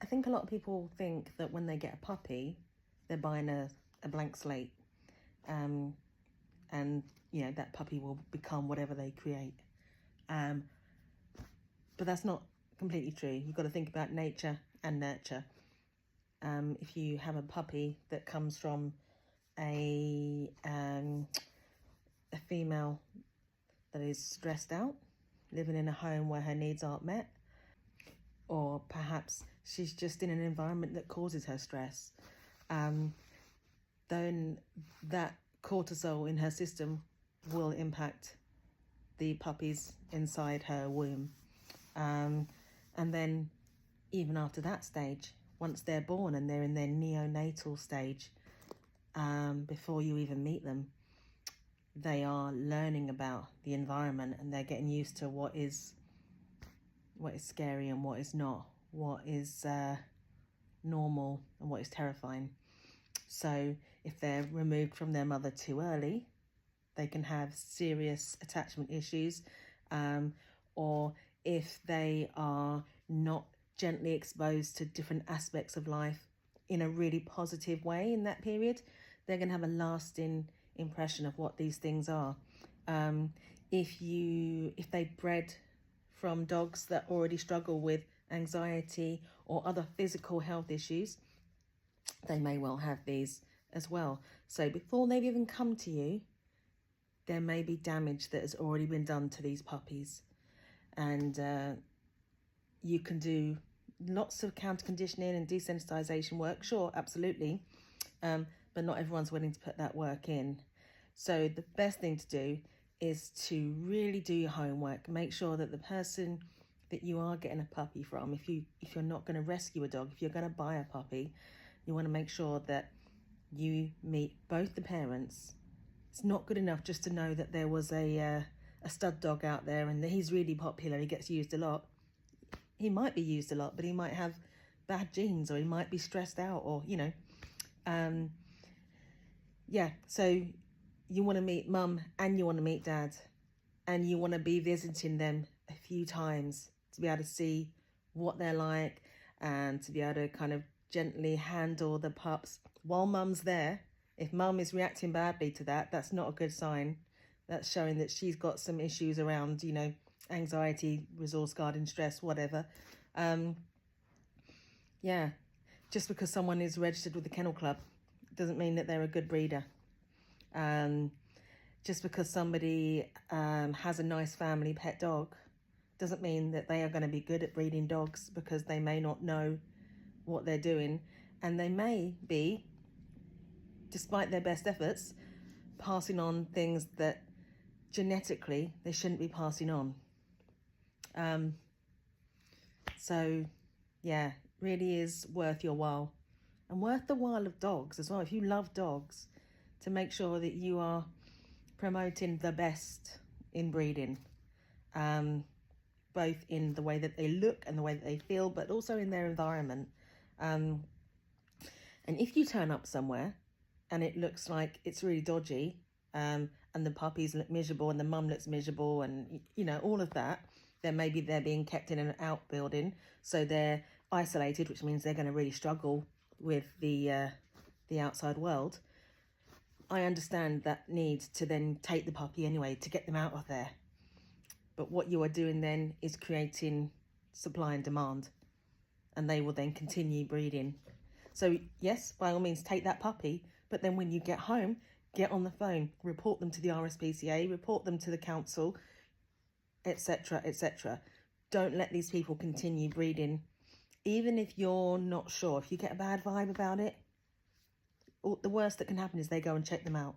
I think a lot of people think that when they get a puppy, they're buying a blank slate. And, you know, that puppy will become whatever they create. But that's not completely true. You've got to think about nature and nurture. If you have a puppy that comes from a female that is stressed out, living in a home where her needs aren't met, or perhaps she's just in an environment that causes her stress, then that cortisol in her system will impact the puppies inside her womb. And then even after that stage, once they're born and they're in their neonatal stage, before you even meet them, they are learning about the environment and they're getting used to what is scary and what is not, what is normal and what is terrifying. So if they're removed from their mother too early, they can have serious attachment issues, or if they are not gently exposed to different aspects of life in a really positive way in that period, they're going to have a lasting impression of what these things are. If they bred from dogs that already struggle with anxiety or other physical health issues, they may well have these as well. So before they've even come to you, there may be damage that has already been done to these puppies. And you can do lots of counter conditioning and desensitization work, sure, absolutely, but not everyone's willing to put that work in. So the best thing to do is to really do your homework. Make sure that the person that you are getting a puppy from, if you're not going to rescue a dog, if you're going to buy a puppy, you want to make sure that you meet both the parents. It's not good enough just to know that there was a stud dog out there and that he's really popular, he gets used a lot. He might be used a lot, but he might have bad genes, or he might be stressed out, or, you know. So you want to meet mum and you want to meet dad, and you want to be visiting them a few times to be able to see what they're like and to be able to kind of gently handle the pups while mum's there. If mum is reacting badly to that, that's not a good sign. That's showing that she's got some issues around, you know, anxiety, resource guarding, stress, whatever. Just because someone is registered with the Kennel Club doesn't mean that they're a good breeder. Just because somebody has a nice family pet dog doesn't mean that they are going to be good at breeding dogs, because they may not know what they're doing, and they may be, despite their best efforts, passing on things that genetically they shouldn't be passing on. So yeah, really is worth your while, and worth the while of dogs as well. If you love dogs, to make sure that you are promoting the best in breeding, both in the way that they look and the way that they feel, but also in their environment. And if you turn up somewhere and it looks like it's really dodgy, and the puppies look miserable and the mum looks miserable, and, you know, all of that, then maybe they're being kept in an outbuilding, so they're isolated, which means they're going to really struggle with the outside world. I understand that need to then take the puppy anyway to get them out of there. But what you are doing then is creating supply and demand, and they will then continue breeding. So yes, by all means, take that puppy, but then when you get home, get on the phone, report them to the RSPCA, report them to the council, etc., etc. Don't let these people continue breeding. Even if you're not sure, if you get a bad vibe about it, the worst that can happen is they go and check them out.